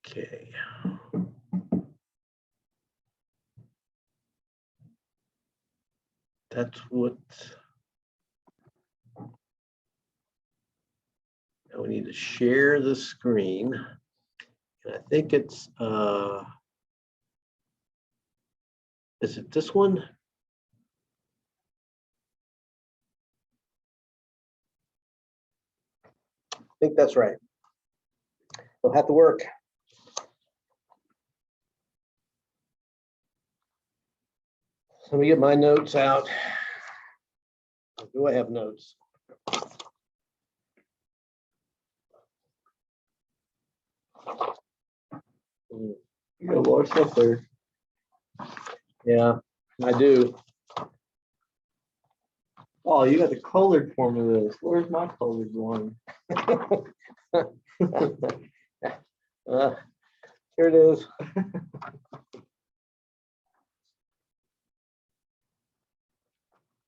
Okay. That's what. Now we need to share the screen. And I think it's, is it this one? I think that's right. It'll have to work. Let me get my notes out. Do I have notes? You got a lot of stuff there. Yeah, I do. Oh, you got the colored form of this. Where's my colored one? Here it is.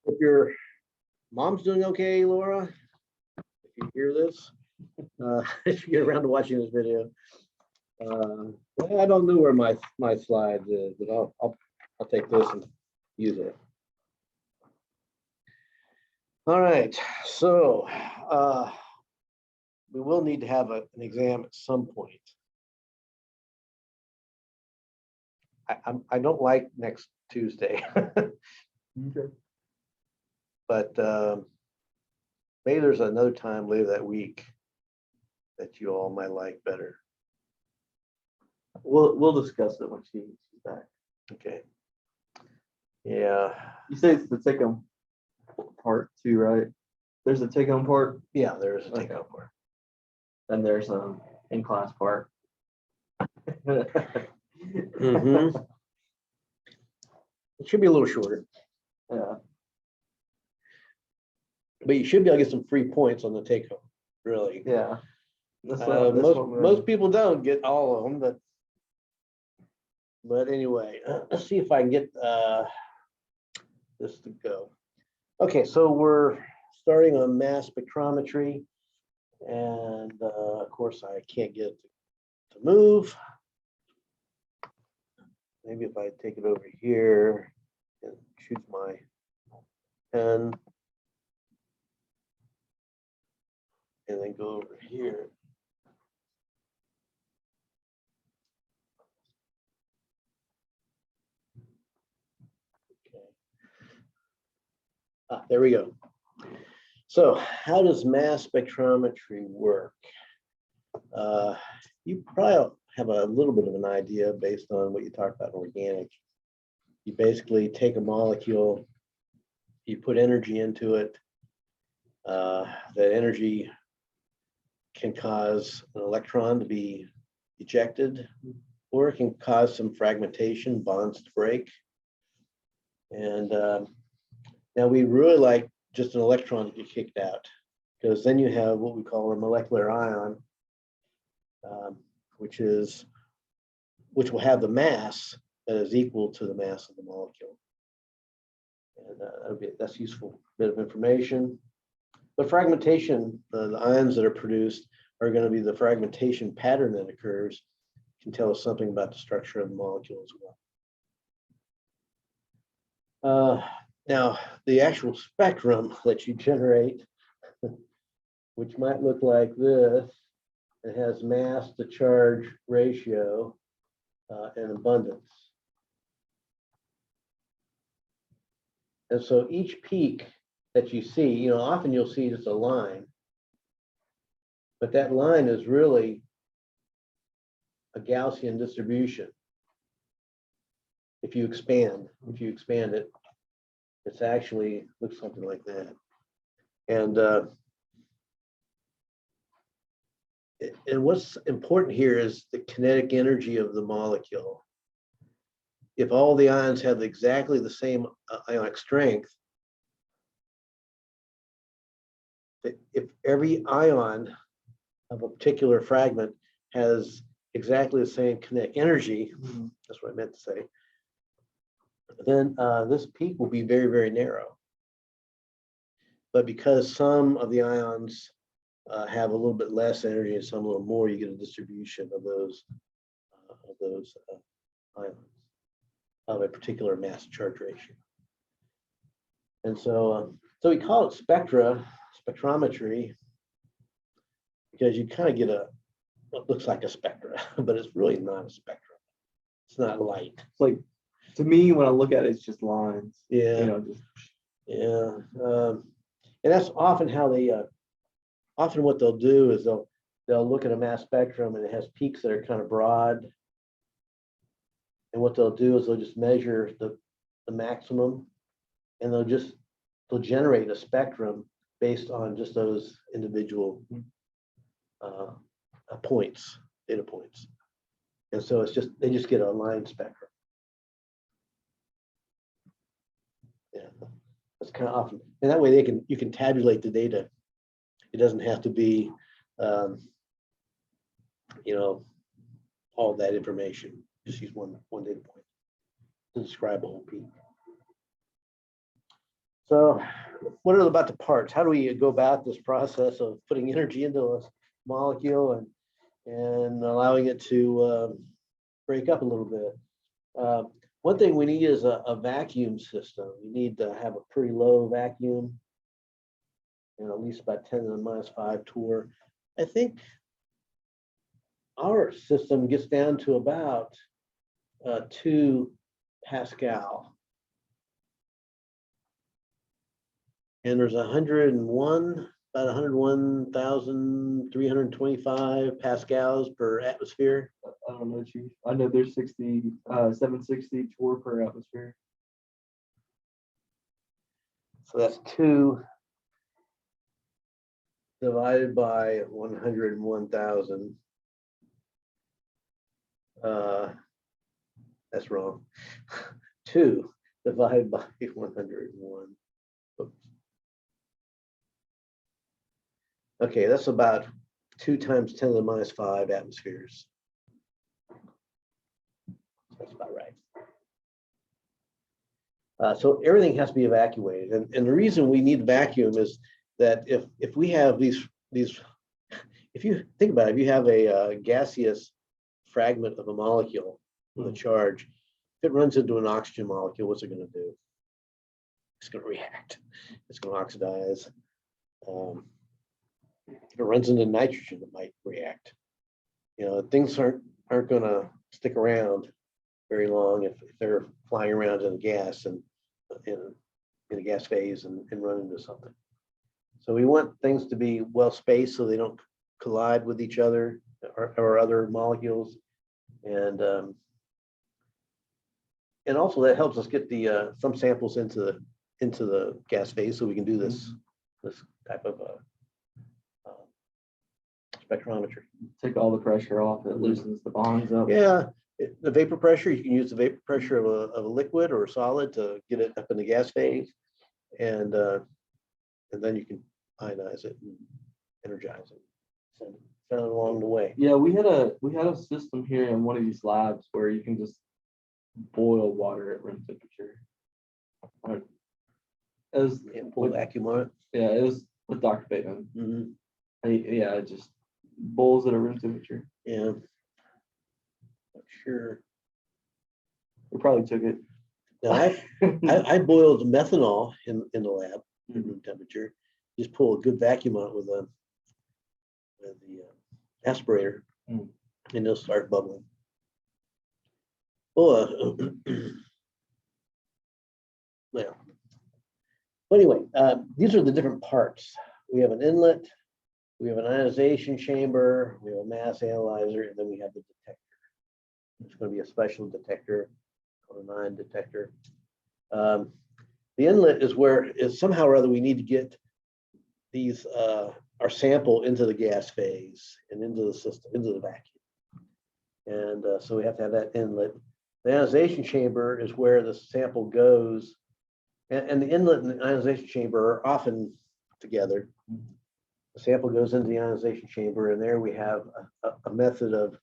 Hope your mom's doing okay, Laura. If you hear this, if you get around to watching this video. I don't know where my slides is, but I'll take this and use it. All right, so we will need to have an exam at some point. I don't like next Tuesday, Okay. but maybe there's another time later that week that you all might like better. We'll discuss it when she's back. Okay. Yeah. You say it's the take home part too, right? There's a take home part. Yeah, there is a take home part. And there's an in class part. Mm-hmm. It should be a little shorter, Yeah. but you should be able to get some free points on the take home. Really. Yeah. That's what Most people don't get all of them, but anyway, let's see if I can get this to go. Okay, so we're starting on mass spectrometry, and of course I can't get it to move. Maybe if I take it over here and choose my pen and then go over here. Okay. There we go. So how does mass spectrometry work? You probably have a little bit of an idea based on what you talked about in organic. You basically take a molecule, you put energy into it. That energy can cause an electron to be ejected, or it can cause some fragmentation, bonds to break. And now we really like just an electron to get kicked out, because then you have what we call a molecular ion, which will have the mass that is equal to the mass of the molecule. And that's useful bit of information. But fragmentation, the ions that are produced are going to be the fragmentation pattern that occurs, can tell us something about the structure of the molecule as well. Now, the actual spectrum that you generate, which might look like this, it has mass to charge ratio and abundance. And so each peak that you see, often you'll see just a line, but that line is really a Gaussian distribution. If you expand it, it's actually looks something like that. And what's important here is the kinetic energy of the molecule. If all the ions have exactly the same ionic strength, if every ion of a particular fragment has exactly the same kinetic energy, that's what I meant to say, then this peak will be very, very narrow. But because some of the ions have a little bit less energy and some a little more, you get a distribution of those of those ions of a particular mass charge ratio. And so, so we call it spectrometry, because you kind of get what looks like a spectra, but it's really not a spectrum. It's not light. It's like, to me, when I look at it, it's just lines. Yeah. You know, just Yeah. And that's often how they, often what they'll do is they'll look at a mass spectrum and it has peaks that are kind of broad. And what they'll do is they'll just measure the maximum, and they'll generate a spectrum based on just those individual points, data points. And so they just get a line spectrum. Yeah, that's kind of often, and that way you can tabulate the data. It doesn't have to be, you know, all that information. Just use one data point to describe a whole peak. So, what are about the parts? How do we go about this process of putting energy into a molecule and allowing it to break up a little bit? One thing we need is a vacuum system. You need to have a pretty low vacuum, and at least about 10 to the -5 torr. I think our system gets down to about 2 Pascal. And there's 101, about 101,325 pascals per atmosphere. I don't know, Chief. I know there's 760 torr per atmosphere. So that's 2 divided by 101,000. That's wrong. 2 divided by 101. Oops. Okay, that's about 2 times 10 to the -5 atmospheres. That's about right. So everything has to be evacuated, and the reason we need vacuum is that if we have these, if you think about it, if you have a gaseous fragment of a molecule with a charge, if it runs into an oxygen molecule, what's it going to do? It's going to react. It's going to oxidize. If it runs into nitrogen, it might react. You know, things aren't going to stick around very long if they're flying around in a gas and in a gas phase and run into something. So we want things to be well spaced so they don't collide with each other or other molecules, and also that helps us get the some samples into the gas phase, so we can do this type of spectrometry. Take all the pressure off. It loosens the bonds up. Yeah, the vapor pressure, you can use the vapor pressure of a liquid or a solid to get it up in the gas phase, and then you can ionize it and energize it, send it along the way. Yeah, we had a system here in one of these labs where you can just boil water at room temperature. It was Pull vacuum on it. Yeah, it was with Dr. Bateman. Mm-hmm. Yeah, it just boils at a room temperature. Yeah. Sure. We probably took it. Now I boiled methanol in the lab at room temperature. Just pull a good vacuum on it with the aspirator, and it'll start bubbling. Well, well. Anyway, these are the different parts. We have an inlet, we have an ionization chamber, we have a mass analyzer, and then we have the detector. It's going to be a special detector called an ion detector. The inlet is somehow or other we need to get these our sample into the gas phase and into the system, into the vacuum. And so we have to have that inlet. The ionization chamber is where the sample goes, and the inlet and the ionization chamber are often together. The sample goes into the ionization chamber, and there we have a method of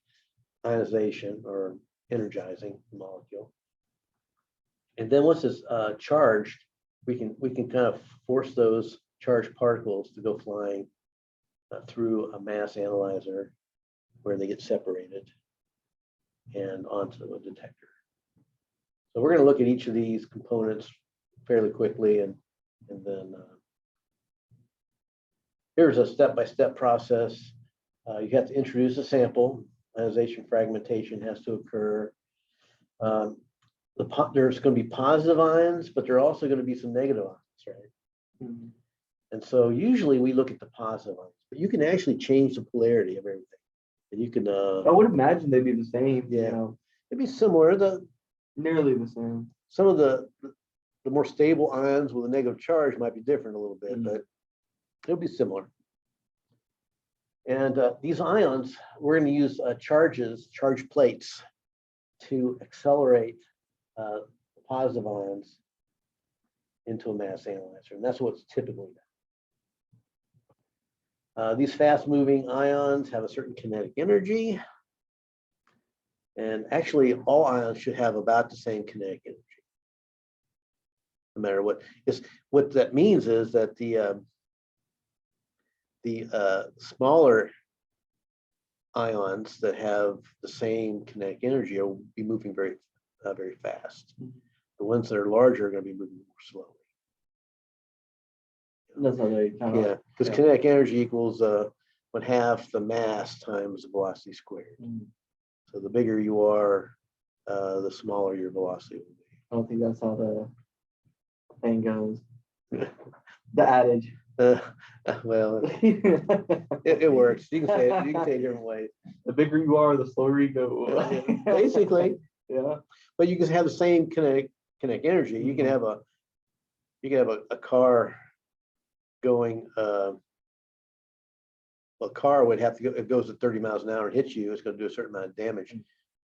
ionization or energizing the molecule. And then once it's charged, we can kind of force those charged particles to go flying through a mass analyzer where they get separated. and onto a detector. So we're going to look at each of these components fairly quickly, and then here's a step-by-step process. You have to introduce a sample. Ionization fragmentation has to occur. There's going to be positive ions, but there are also going to be some negative ions, right? Mhm. And so usually we look at the positive ions, but you can actually change the polarity of everything. And you can, I would imagine they'd be the same. Yeah. You know, it'd be similar. nearly the same. Some of the more stable ions with a negative charge might be different a little bit, Mhm. but it'll be similar. And these ions, we're going to use charge plates, to accelerate the positive ions into a mass analyzer, and that's what's typically done. These fast-moving ions have a certain kinetic energy, and actually all ions should have about the same kinetic energy, no matter what. What that means is that the smaller ions that have the same kinetic energy will be moving very fast. The ones that are larger are going to be moving more slowly. That's how they kind of. Yeah, because kinetic energy equals 1/2 the mass times the velocity squared. Mhm. So the bigger you are, the smaller your velocity will I don't think that's how the thing goes. be. The adage. Well, it works. You can say it. You can say it different ways. The bigger you are, the slower you go. Basically, Yeah. but you can have the same kinetic energy. You can have a car going. A car would have to go. It goes at 30 miles an hour and hits you. It's going to do a certain amount of damage.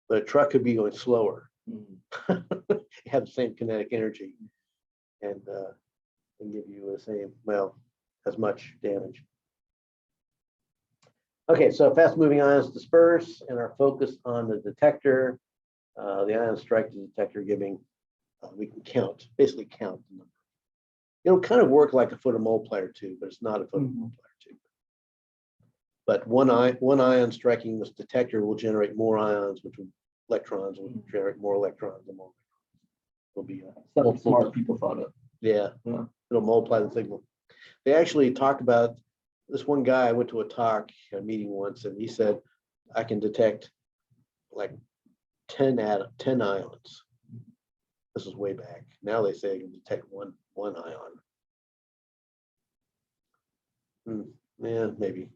But a truck could be going slower. Mhm. Have the same kinetic energy, and give you the same, well, as much damage. Okay, so fast-moving ions disperse and are focused on the detector. The ions strike the detector, giving we can basically count the number. It'll kind of work like a photomultiplier tube, but it's not a photomultiplier tube. But one ion striking this detector will generate more ions, electrons will generate more electrons, and more will be Something smart people thought of. Yeah, it'll multiply the signal. They actually talked about this one guy. I went to a meeting once, and he said, I can detect like 10 ions. This is way back. Now they say I can detect one ion. Yeah, maybe.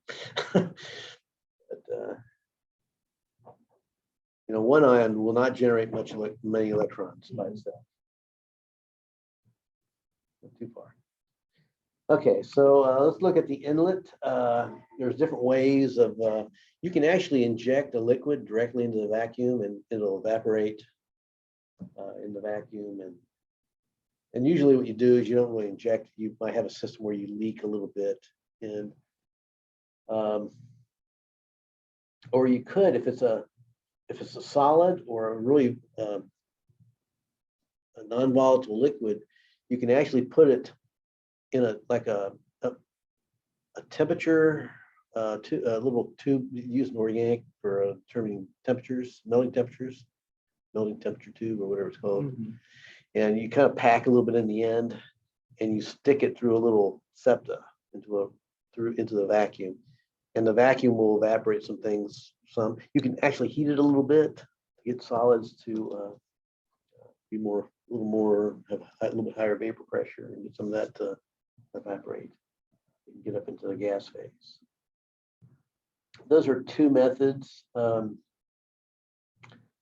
But one ion will not generate many electrons by itself. Not too far. Okay, so let's look at the inlet. There's different ways of, you can actually inject a liquid directly into the vacuum, and it'll evaporate in the vacuum. And usually what you do is you don't really inject. You might have a system where you leak a little bit, and or you could, if it's a solid or a really a non-volatile liquid, you can actually put it in a temperature, a little tube used in organic for determining temperatures, melting temperature tube, or whatever it's called. Mhm. And you kind of pack a little bit in the end, and you stick it through a little septa into the vacuum, and the vacuum will evaporate some things. You can actually heat it a little bit to get solids to be have a little bit higher vapor pressure, and get some of that to evaporate and get up into the gas phase. Those are two methods. There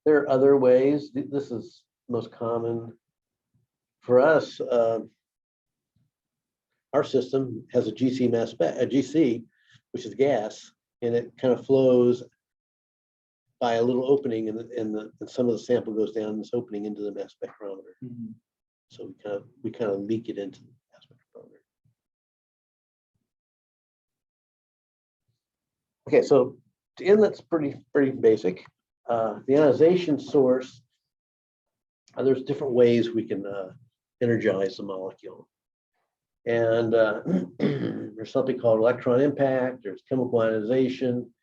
are other ways. This is most common for us. Our system has a GC mass spec, a GC, which is gas, and it kind of flows by a little opening, and some of the sample goes down this opening into the mass spectrometer. Mhm. So we kind of leak it into the mass spectrometer. Okay, so the inlet's pretty basic. The ionization source, there's different ways we can energize the molecule. And there's something called electron impact, there's chemical ionization,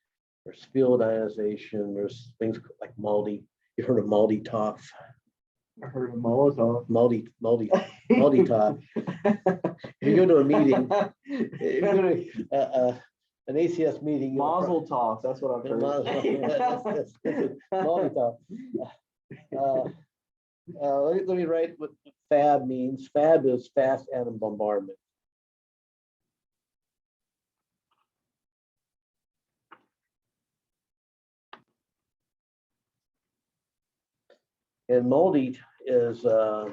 there's field ionization, there's things like you've heard of Maldi-Toff, I heard of Molotov. Maldi-Toff. If you go to a meeting, if you go to an ACS meeting, Mazel tov, that's what I've heard. Maldi-Toff. Let me write what FAB means. FAB is fast atom bombardment. And MALDI is I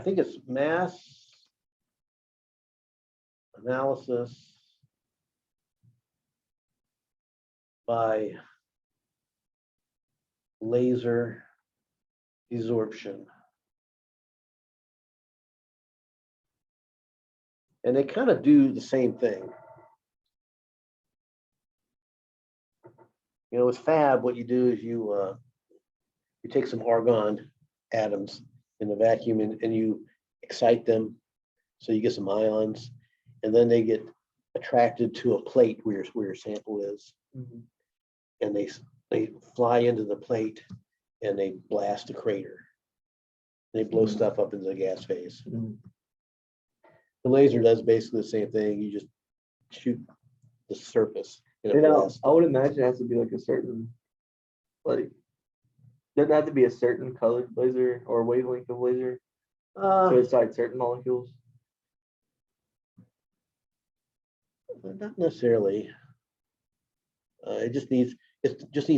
think it's mass analysis by laser desorption. And they kind of do the same thing. You know, with FAB, what you do is you take some argon atoms in the vacuum and you excite them, so you get some ions, and then they get attracted to a plate where your sample is, and they fly into the plate and they blast a crater. They blow stuff up into the gas phase. The laser does basically the same thing. You just shoot the surface. You know, I would imagine it has to be like a certain, like, doesn't have to be a certain colored laser or wavelength of laser to excite certain molecules. Not necessarily. It just needs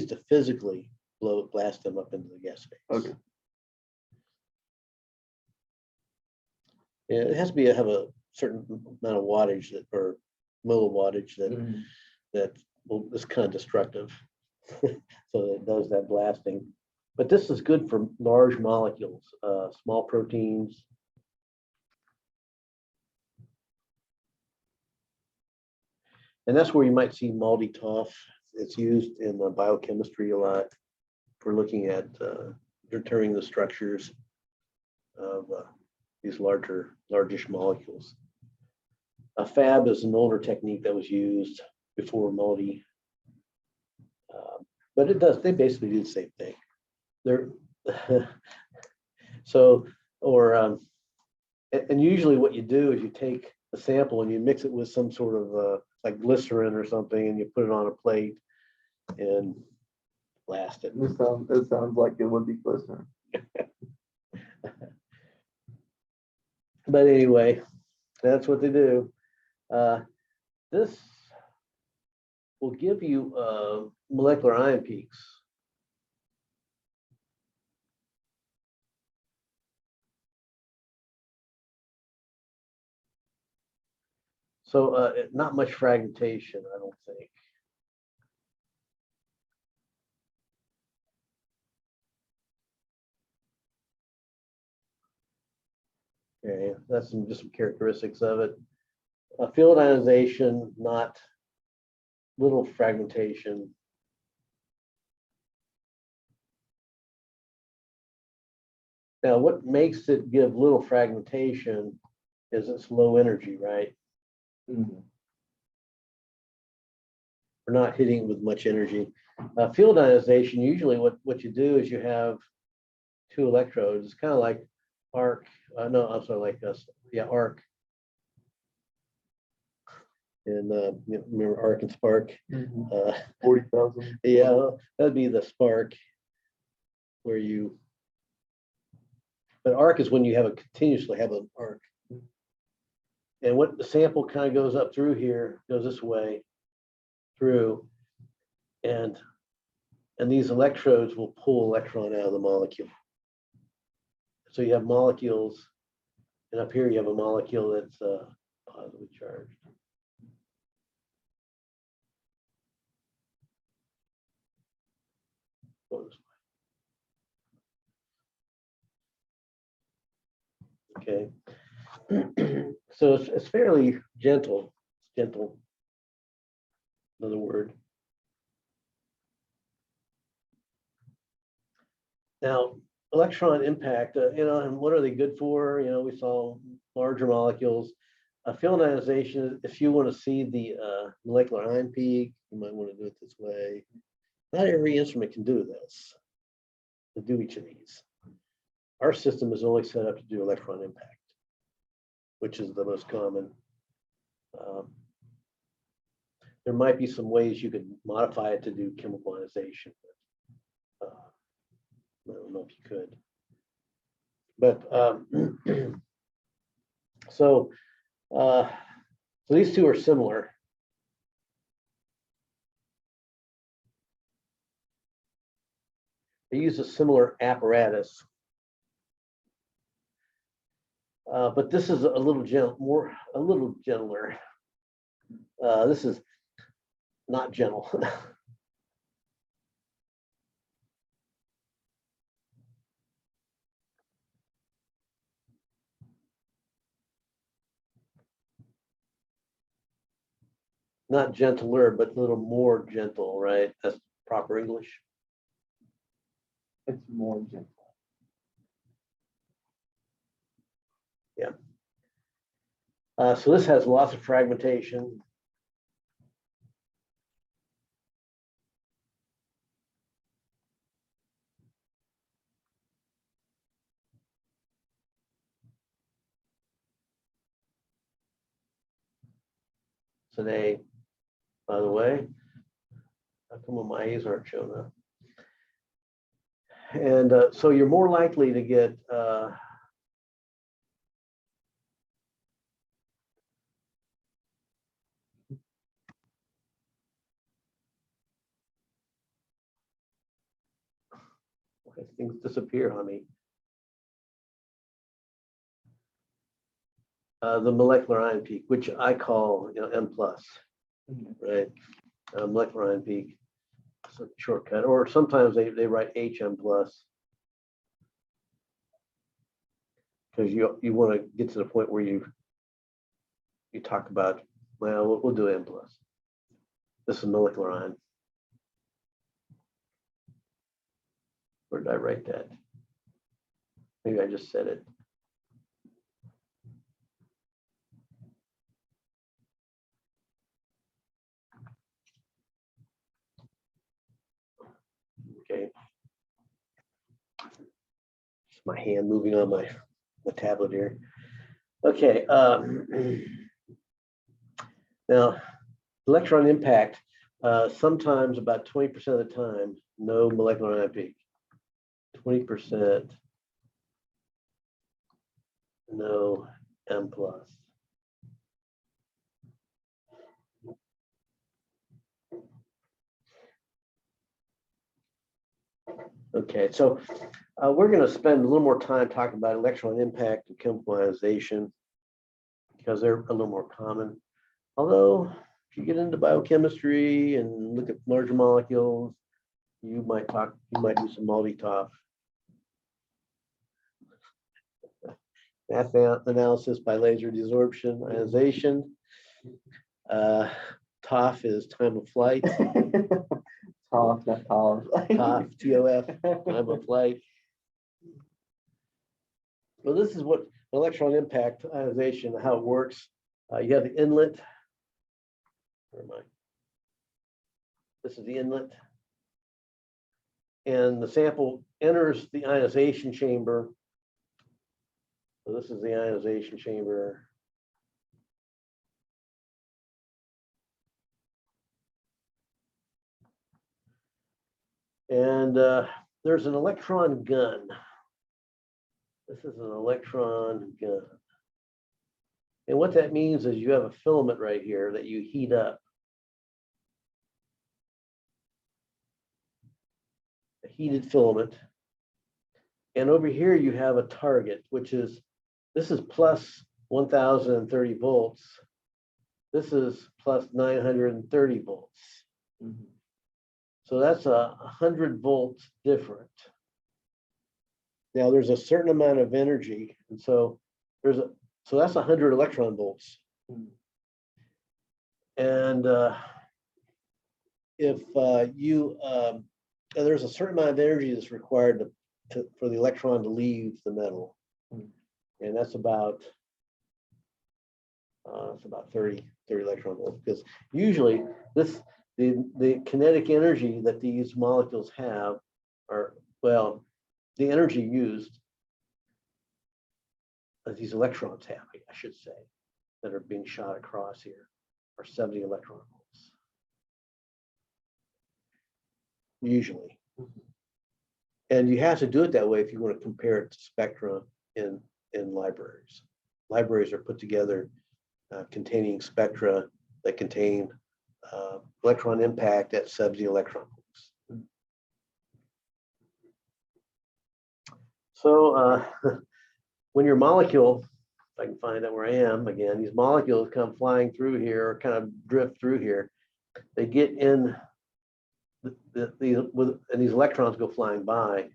to physically blast them up into the gas phase. Okay. Yeah, it has to be have a certain amount of wattage or milliwattage that is kind of destructive, so it does that blasting. But this is good for large molecules, small proteins. And that's where you might see Maldi-Toff. It's used in biochemistry a lot for looking at determining the structures of these largish molecules. FAB is an older technique that was used before Maldi, but they basically do the same thing. And usually what you do is you take a sample and you mix it with some sort of like glycerin or something, and you put it on a plate and blast it. It sounds like it would be glycerin. But anyway, that's what they do. This will give you molecular ion peaks. So not much fragmentation, I don't think. Okay, that's just some characteristics of it. Field ionization, not little fragmentation. Now, what makes it give little fragmentation is it's low energy, right? We're not hitting it with much energy. Field ionization, usually what you do is you have two electrodes. It's kind of like arc. No, I'm sorry, like arc. And remember arc and spark? 40,000. Yeah, that'd be the spark but arc is when you continuously have an arc. And what the sample kind of goes up through here, goes this way through, and these electrodes will pull electron out of the molecule. So you have molecules, and up here you have a molecule that's positively charged. Go this way. Okay. So it's fairly gentle. It's gentle. Another word. Now, electron impact, and what are they good for? We saw larger molecules. field ionization, if you want to see the molecular ion peak, you might want to do it this way. Not every instrument can do this, to do each of these. Our system is only set up to do electron impact, which is the most common. There might be some ways you could modify it to do chemical ionization. But, I don't know if you could. But so these two are similar. They use a similar apparatus, but this is a little gentler. This is not gentle. Not gentler, but a little more gentle, right? That's proper English. It's more gentle. Yeah. So this has lots of fragmentation. Today, by the way, how come my A's aren't showing up? And so you're more likely to get things disappear on me. The molecular ion peak, which I call M+, right? Molecular ion peak, it's a shortcut, or sometimes they write HM+, because you want to get to the point where you talk about, well, we'll do M+. This is molecular ion. Where did I write that? Maybe I just said it. Okay. It's my hand moving on my tablet here. Okay. Now, electron impact, sometimes about 20% of the time, no molecular ion peak. 20%, no M+. Okay, so we're going to spend a little more time talking about electron impact and chemical ionization because they're a little more common. Although, if you get into biochemistry and look at larger molecules, you might do some multi-TOF. Math analysis by laser desorption ionization. TOF is time of flight. TOF, not TOF. TOF, TOF, time of flight. Well, this is what electron impact ionization, how it works. You have the inlet. Where am I? This is the inlet. And the sample enters the ionization chamber. So this is the ionization chamber. And there's an electron gun. This is an electron gun. And what that means is you have a filament right here that you heat up. A heated filament. And over here you have a target, which is, this is plus 1030 volts. This is plus 930 volts. Mm-hmm. So that's 100 volts different. Now there's a certain amount of energy, and so that's 100 electron volts. Mm-hmm. And if there's a certain amount of energy that's required for the electron to leave the metal, and that's about It's about 30 electron volts, because usually the kinetic energy that these molecules have are, well, the energy used that these electrons have, I should say, that are being shot across here are 70 electron volts. Usually. And you have to do it that way if you want to compare it to spectra in libraries. Libraries are put together containing spectra that contain electron impact at 70 electron volts. So when your molecule, if I can find out where I am again, these molecules come flying through here, or kind of drift through here, they get in and these electrons go flying by.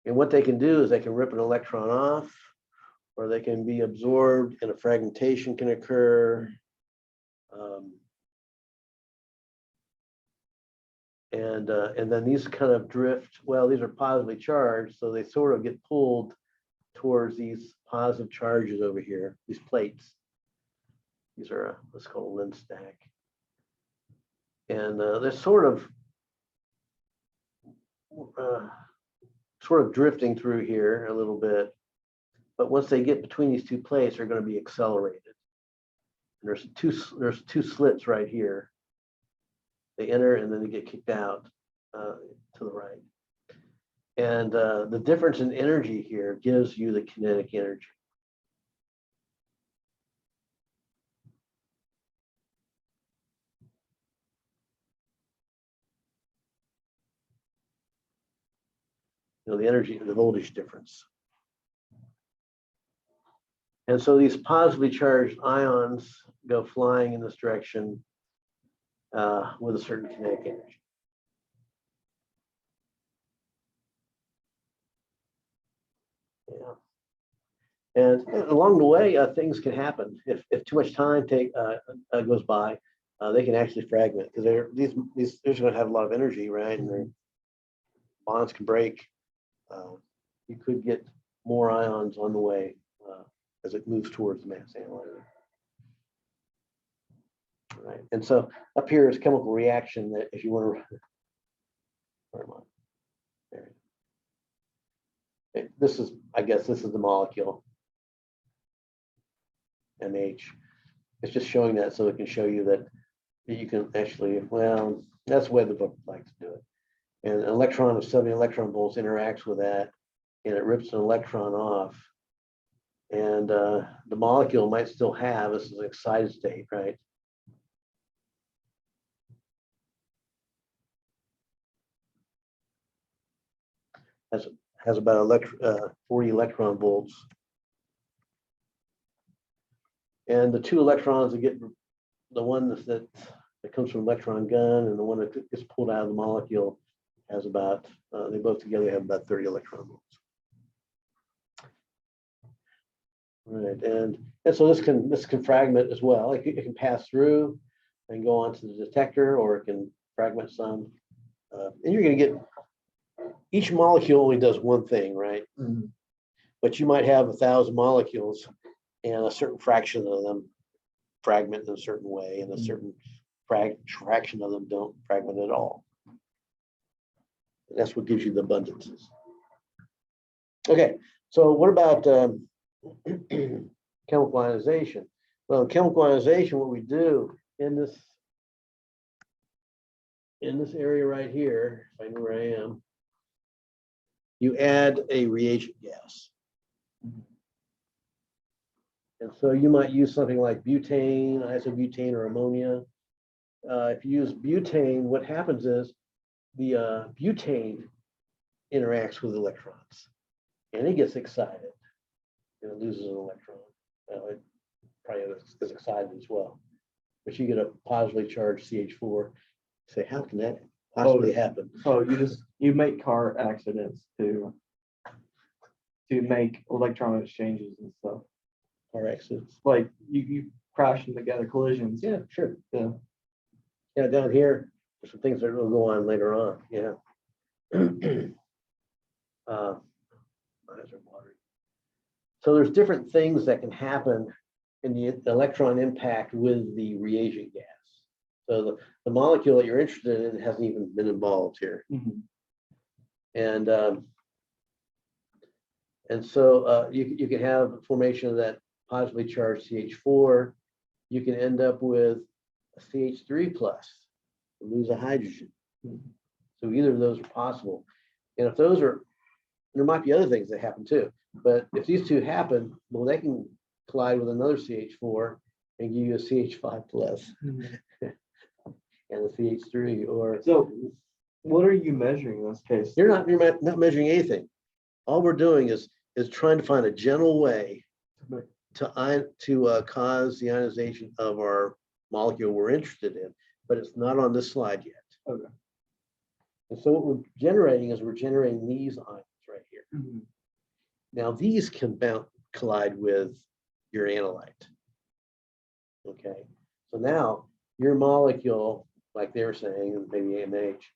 And what they can do is they can rip an electron off, or they can be absorbed, and a fragmentation can occur. And then these kind of drift, well, these are positively charged, so they sort of get pulled towards these positive charges over here, these plates. These are, let's call a lens stack. And they're sort of drifting through here a little bit. But once they get between these two plates, they're going to be accelerated. And there's two slits right here. They enter and then they get kicked out to the right. And the difference in energy here gives you the kinetic energy. You know, the energy, the voltage difference. And so these positively charged ions go flying in this direction with a certain kinetic energy. Yeah. And along the way, things can happen. If too much time goes by, they can actually fragment, because they're going to have a lot of energy, right? And their bonds can break. You could get more ions on the way as it moves towards the mass analyzer. Right. And so up here is chemical reaction that if you want to, this is, I guess this is the molecule, MH. It's just showing that so it can show you that you can actually, well, that's the way the book likes to do it. And an electron of 70 electron volts interacts with that, and it rips an electron off. And the molecule might still have, this is an excited state, right? Has about 40 electron volts. And the two electrons that get, the one that comes from electron gun and the one that gets pulled out of the molecule has about, they both together have about 30 electron volts. Right, and so this can fragment as well. It can pass through and go onto the detector, or it can fragment some. And you're going to get, each molecule only does one thing, right? Mm-hmm. But you might have 1,000 molecules, and a certain fraction of them fragment in a certain way, and a certain fraction of them don't fragment at all. And that's what gives you the abundances. Okay, so what about chemical ionization? Well, chemical ionization, what we do in this area right here, if I know where I am, you add a reagent gas. And so you might use something like butane, isobutane, or ammonia. If you use butane, what happens is the butane interacts with electrons, and it gets excited, and it loses an electron. It probably is excited as well. But you get a positively charged CH4. Say, how can that possibly happen? Oh, you make car accidents to make electron exchanges and stuff. Car accidents. Like you crash them together, collisions. Yeah, sure. Yeah. Yeah, down here, there's some things that will go on later on. Yeah. My eyes are watering. So there's different things that can happen and the electron impact with the reagent gas. So the molecule that you're interested in hasn't even been involved here. Mhm. And so you can have formation of that positively charged CH4. You can end up with a CH3 plus, lose a hydrogen. Mhm. So either of those are possible. And if those are, there might be other things that happen too. But if these two happen, well, they can collide with another CH4 and give you a CH5 plus Mhm. and a CH3. Or So what are you measuring in this case? you're not measuring anything. All we're doing is trying to find a gentle way to cause the ionization of our molecule we're interested in, but it's not on this slide yet. Okay. And so what we're generating is we're generating these ions right here. Mhm. Now these can collide with your analyte. Okay, so now your molecule, like they were saying, maybe AMH,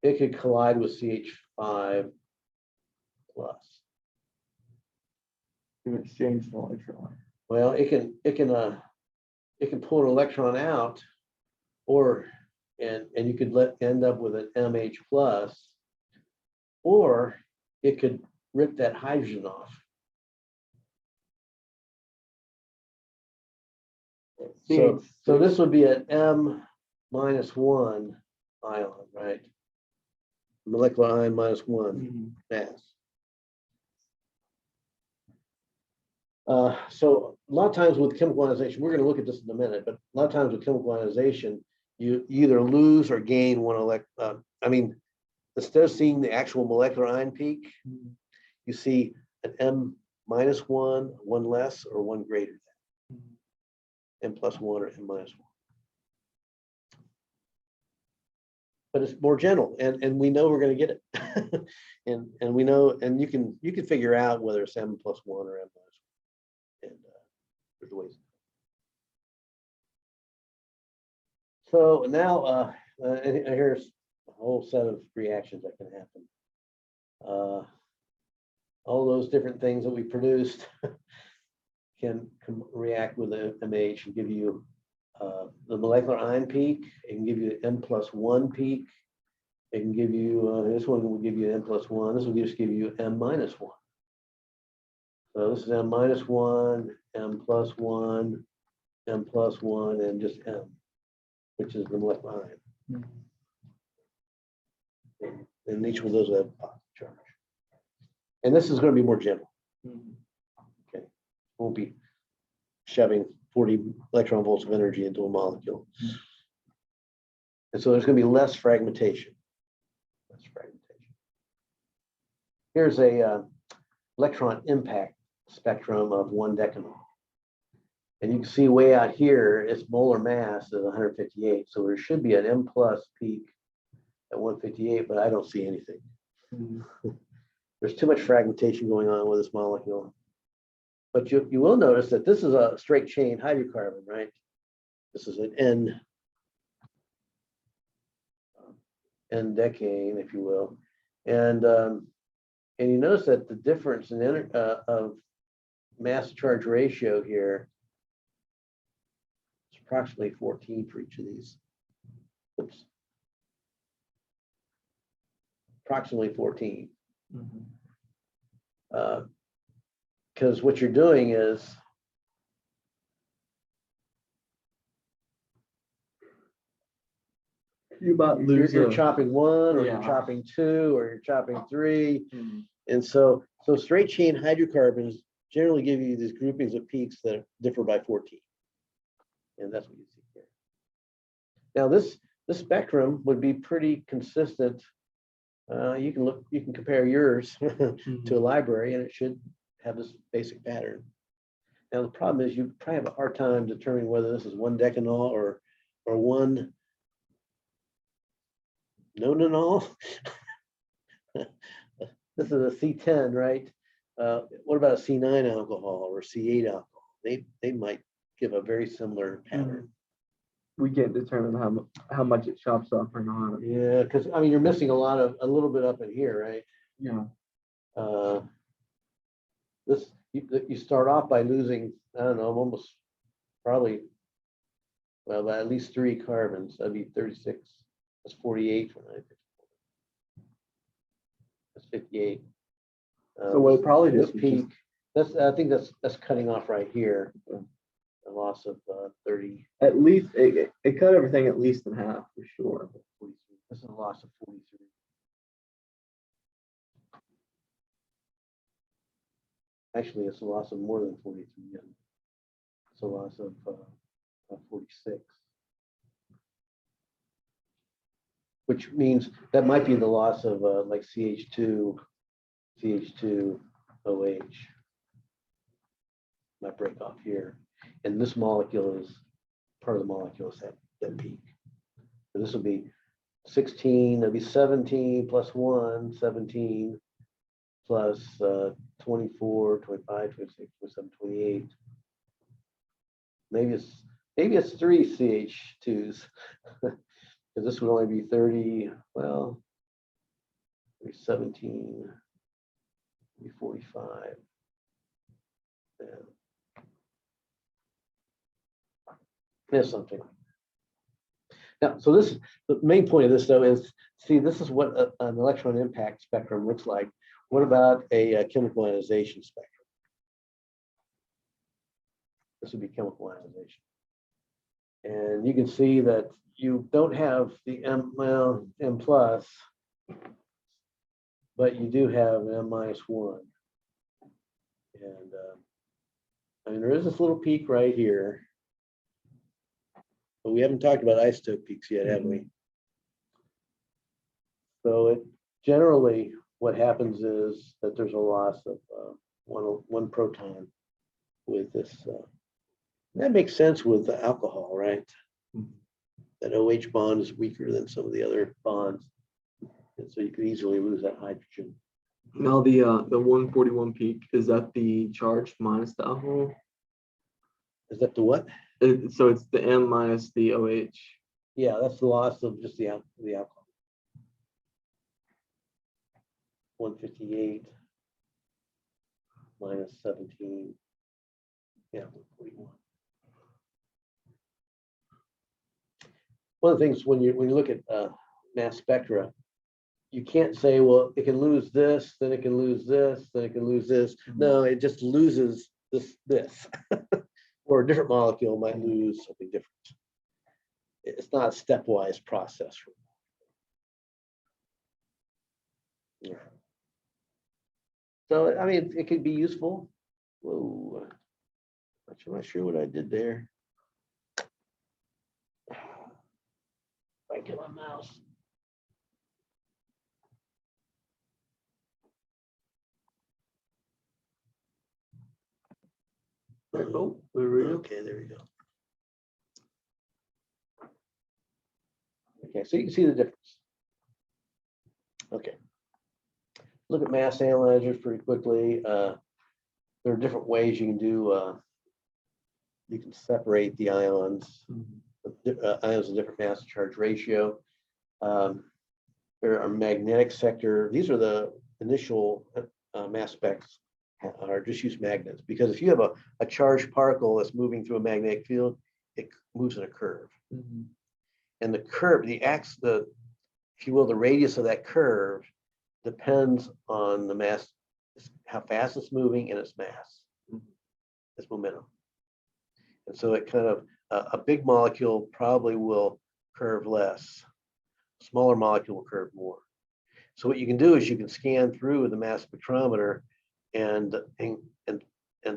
it could collide with CH5 plus. You exchange the electron. Well, it can pull an electron out, or and you could end up with an MH plus, or it could rip that hydrogen off. So this would be an M-1 ion, right? Molecular ion -1 Mhm. mass. So a lot of times with chemical ionization, we're going to look at this in a minute, but a lot of times with chemical ionization, you either lose or gain one instead of seeing the actual molecular ion peak, Mhm. you see an M-1, one less or one greater than, Mhm. M+1 or M-1. But it's more gentle, and we know we're going to get it, and we know, and you can figure out whether it's M+1 or M-1, and there's ways. So now and here's a whole set of reactions that can happen. All those different things that we produced can react with the MH and give you the molecular ion peak. It can give you the M+1 peak. It can give you, this one will give you M+1. This will just give you M-1. So this is M-1, M+1, M+1, and just M, which is the molecular ion. Mhm. And each one of those will have a positive charge. And this is going to be more gentle. Mhm. Okay, won't be shoving 40 electron volts of energy into a molecule. Mhm. And so there's going to be less fragmentation. Here's a electron impact spectrum of 1-decanol. And you can see way out here, its molar mass is 158. So there should be an M plus peak at 158, but I don't see anything. Mhm. There's too much fragmentation going on with this molecule. But you will notice that this is a straight chain hydrocarbon, right? This is an N-decane, if you will. And you notice that the difference in of mass to charge ratio here is approximately 14 for each of these. Oops. Approximately 14. Mhm. Because what you're doing is You about lose you're chopping one, or yeah. you're chopping two, or you're chopping three. Mhm. And so straight chain hydrocarbons generally give you these groupings of peaks that differ by 14. And that's what you see here. Now this spectrum would be pretty consistent. You can compare yours to a library, and it should have this basic pattern. Now the problem is you probably have a hard time determining whether this is 1-decanol or 1 nonanol. This is a C10, right? What about a C9 alcohol or C8 alcohol? They might give a very similar pattern. We can't determine how much it chops off or not. Yeah, because I mean you're missing a little bit up in here, right? Yeah. You start off by losing, I don't know, almost probably, well, at least 3 carbons. That'd be 36. That's 48 for 954. That's 58. So what it probably this just peak. I think that's cutting off right here. A loss of 30. at least it cut everything at least in half for sure. 43. This is a loss of 43. Actually, it's a loss of more than 43. It's a loss of 46. Which means that might be the loss of like CH2, OH. Might break off here. And this molecule is part of the molecule is that peak. So this will be 16, that'll be 17 plus 1, 17 plus 24, 25, 26, 27, 28. Maybe it's 3 CH2s. Because this would only be 30, well, maybe 17, maybe 45. Yeah. Yeah, something. Now, so this, the main point of this though is, see, this is what an electron impact spectrum looks like. What about a chemical ionization spectrum? This would be chemical ionization. And you can see that you don't have the M plus, but you do have M minus 1. And I mean, there is this little peak right here, but we haven't talked about isotope peaks yet, have we? So it generally, what happens is that there's a loss of one proton with this. That makes sense with the alcohol, right? That OH bond is weaker than some of the other bonds. And so you could easily lose that hydrogen. Now the 141 peak, is that the charge minus the alcohol? Is that the what? So it's the M minus the OH. Yeah, that's the loss of just the alcohol. 158 minus 17. Yeah, 141. One of the things when you look at mass spectra, you can't say, well, it can lose this, then it can lose this, then it can lose this. No, it just loses this. Or a different molecule might lose something different. It's not a stepwise process. Yeah. So, I mean, it could be useful. Whoa, I'm not sure what I did there. I get my mouse. Oh, there we go. Okay, there we go. Okay, so you can see the difference. Okay. Look at mass analyzers pretty quickly. There are different ways you can do. You can separate the ions. Ions of different mass to charge ratio. There are magnetic sector. These are the initial mass specs are just use magnets, because if you have a charged particle that's moving through a magnetic field, it moves in a curve. And the curve, if you will, the radius of that curve depends on the mass, how fast it's moving and its mass, its momentum. And so it kind of, a big molecule probably will curve less. A smaller molecule will curve more. So what you can do is you can scan through the mass spectrometer and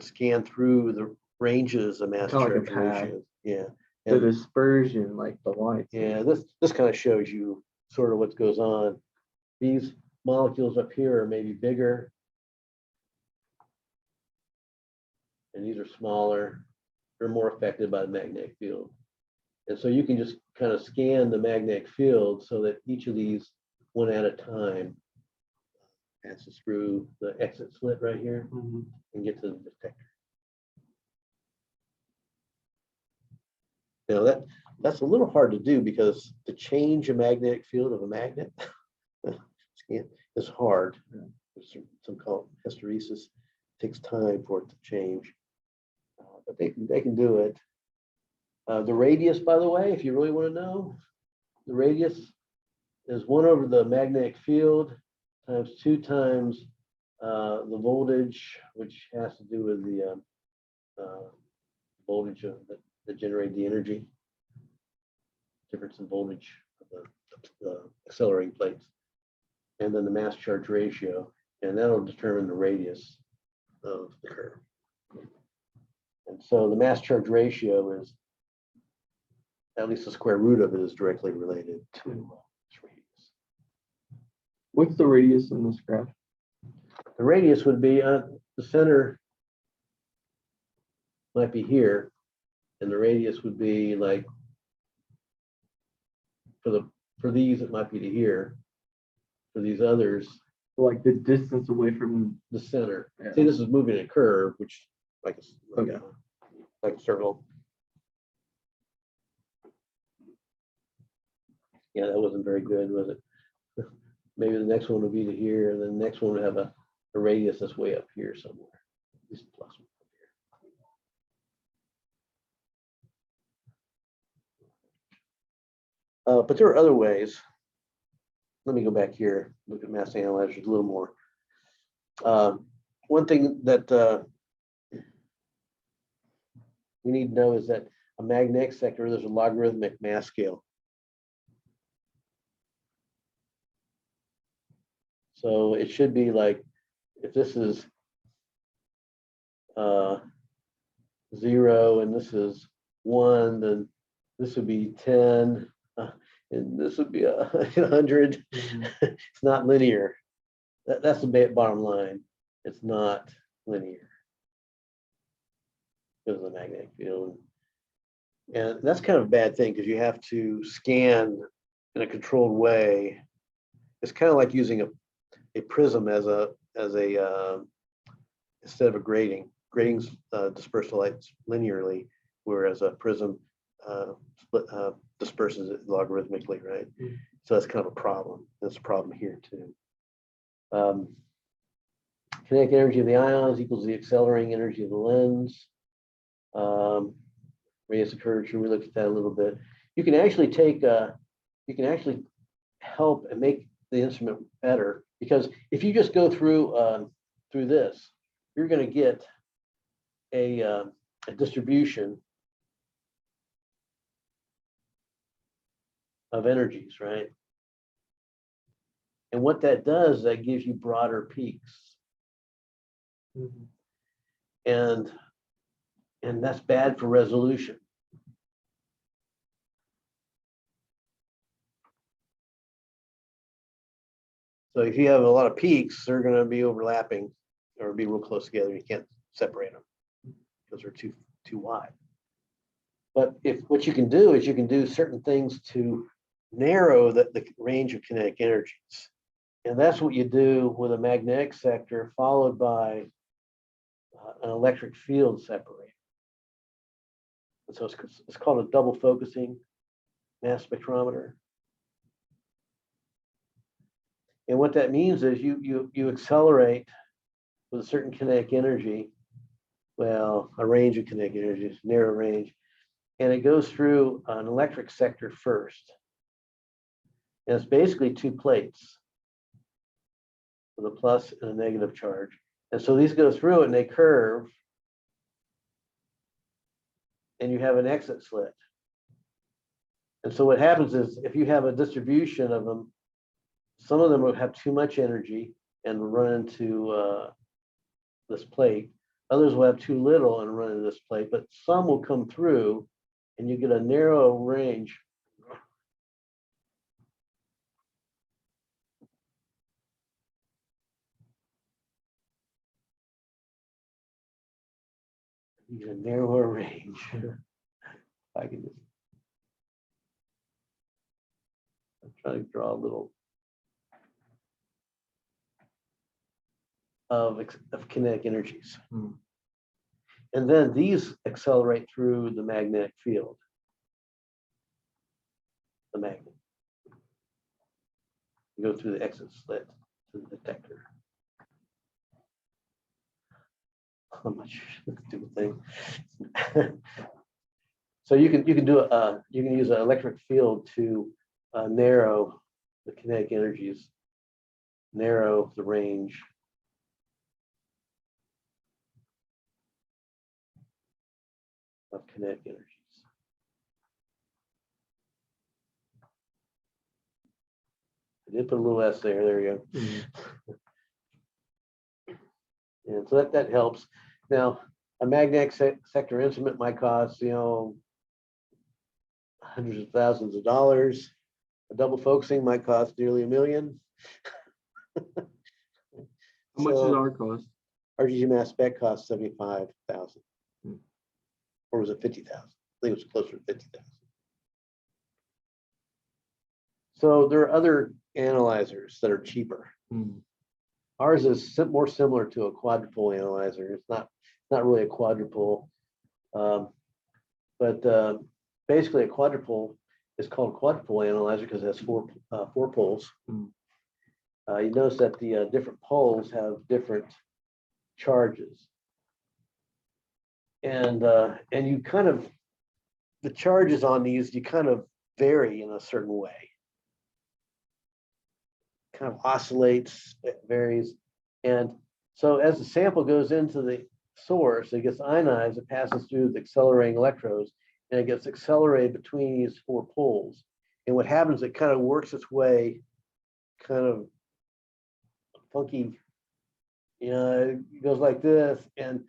scan through the ranges of mass charge ratios. Yeah. The dispersion, like the light. Yeah, this kind of shows you sort of what goes on. These molecules up here are maybe bigger, and these are smaller. They're more affected by the magnetic field. And so you can just kind of scan the magnetic field so that each of these, one at a time, passes through the exit slit right here and get to the detector. Now that's a little hard to do, because to change a magnetic field of a magnet is hard. There's some called hysteresis. It takes time for it to change, but they can do it. The radius, by the way, if you really want to know, the radius is 1 over the magnetic field times 2 times the voltage, which has to do with the voltage that generate the energy, difference in voltage of the accelerating plates, and then the mass charge ratio, and that'll determine the radius of the curve. And so the mass charge ratio is, at least the square root of it is directly related to this radius. What's the radius in this graph? The radius would be the center might be here, and the radius would be like for these it might be to here. For these others, Like the distance away from the center. Yeah. See, this is moving a curve, which like a circle. Yeah, that wasn't very good, was it? Maybe the next one will be to here, and then the next one will have a radius that's way up here somewhere. This plus one up here. But there are other ways. Let me go back here, look at mass analyzers a little more. One thing that we need to know is that a magnetic sector, there's a logarithmic mass scale. So it should be like, if this is 0 and this is 1, then this would be 10, and this would be 100. It's not linear. That's the bottom line. It's not linear because of the magnetic field. And that's kind of a bad thing because you have to scan in a controlled way. It's kind of like using a prism as a instead of a grating. Gratings disperse the light linearly, whereas a prism disperses it logarithmically, right? Mm. So that's kind of a problem. That's a problem here too. Kinetic energy of the ions equals the accelerating energy of the lens. Radius of curvature, we looked at that a little bit. You can actually take, you can actually help and make the instrument better, because if you just go through this, you're going to get a distribution of energies, right? And what that does, that gives you broader peaks. Mm-hmm. And that's bad for resolution. So if you have a lot of peaks, they're going to be overlapping or be real close together. You can't separate them because they're too wide. But if what you can do is you can do certain things to narrow the range of kinetic energies. And that's what you do with a magnetic sector followed by an electric field separator. And so it's called a double focusing mass spectrometer. And what that means is you accelerate with a certain kinetic energy, well, a range of kinetic energies, narrow range, and it goes through an electric sector first. And it's basically 2 plates with a plus and a negative charge. And so these go through it and they curve, and you have an exit slit. And so what happens is if you have a distribution of them, some of them will have too much energy and run into this plate. Others will have too little and run into this plate, but some will come through and you get a narrow range. You get a narrower range. I can just, I'm trying to draw a little of kinetic energies. Hmm. And then these accelerate through the magnetic field, the magnet. You go through the exit slit to the detector. How much stupid thing. So you can you can use an electric field to narrow the kinetic energies, narrow the range. Of kinetic energies. I did put a little S there. There you go. And so that helps. Now, a magnetic sector instrument might cost, you know, hundreds of thousands of dollars. A double focusing might cost nearly $1 million. How much does our cost? RGG mass spec cost 75,000. Or was it 50,000? I think it was closer to 50,000. So there are other analyzers that are cheaper. Ours is more similar to a quadrupole analyzer. It's not really a quadrupole, but basically a quadrupole is called a quadrupole analyzer because it has four poles. You notice that the different poles have different charges, and you kind of, the charges on these, you kind of vary in a certain way. Kind of oscillates, it varies. And so as the sample goes into the source, it gets ionized, it passes through the accelerating electrodes, and it gets accelerated between these four poles. And what happens, it kind of works its way, kind of funky, you know, it goes like this, and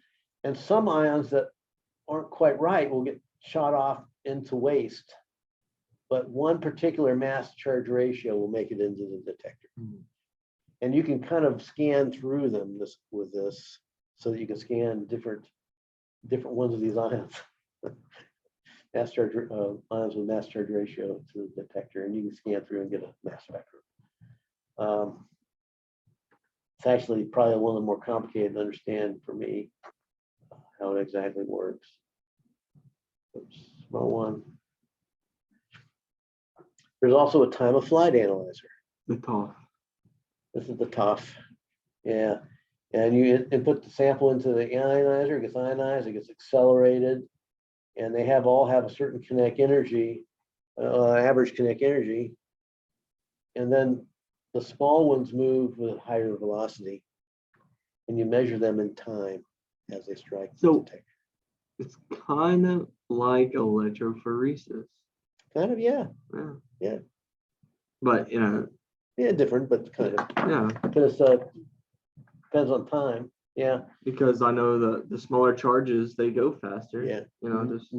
some ions that aren't quite right will get shot off into waste. But one particular mass charge ratio will make it into the detector. And you can kind of scan through them with this so that you can scan different ones of these ions. Mass charge ions with mass charge ratio to the detector, and you can scan through and get a mass spectrum. It's actually probably one of the more complicated to understand for me, how it exactly works. Oops, small one. There's also a time of flight analyzer. The TOF. This is the TOF. Yeah. And you input the sample into the ionizer, it gets ionized, it gets accelerated, and they all have a certain kinetic energy, average kinetic energy. And then the small ones move with a higher velocity, and you measure them in time as they strike the detector. It's kind of like electrophoresis. Kind of, yeah. Yeah. But yeah, different, but kind of. Yeah. Because depends on time. Yeah. Because I know the smaller charges, they go faster. Yeah. You know, just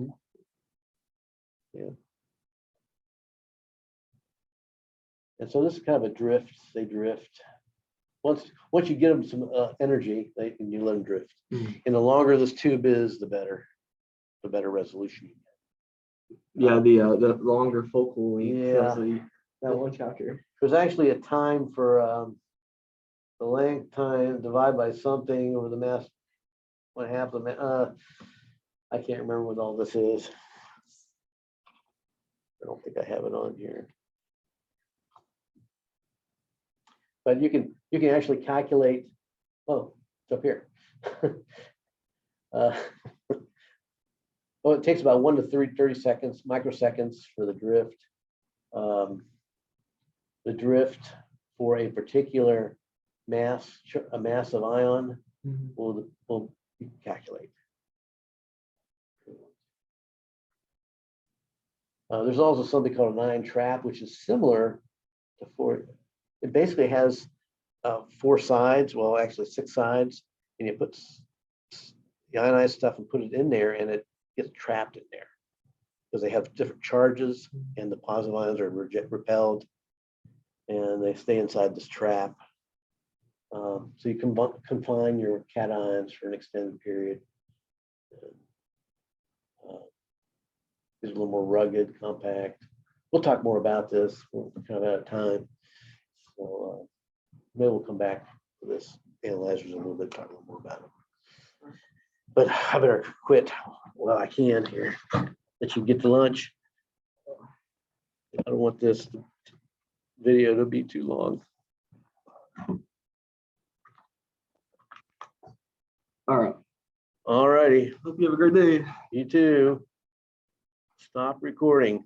yeah. And so this is kind of a drift. They drift. Once you get them some energy, you let them drift. And the longer this tube is, the better resolution you get. Yeah, the longer focal length. Yeah. That one chapter. There's actually a time for the length time divided by something over the mass. What happens? I can't remember what all this is. I don't think I have it on here. But you can actually calculate. Oh, it's up here. It takes about 1 to 30 seconds, microseconds for the drift. The drift for a particular mass of ion will calculate. There's also something called an ion trap, which is similar to four. It basically has 4 sides, well, actually 6 sides, and you put the ionized stuff and put it in there, and it gets trapped in there because they have different charges, and the positive ions are repelled, and they stay inside this trap. So you can confine your cations for an extended period. It's a little more rugged, compact. We'll talk more about this. We're kind of out of time. So maybe we'll come back to this analyzers a little bit, talk a little more about it. But I better quit while I can here. Let you get to lunch. I don't want this video to be too long. All right. All righty. Hope you have a great day. You too. Stop recording.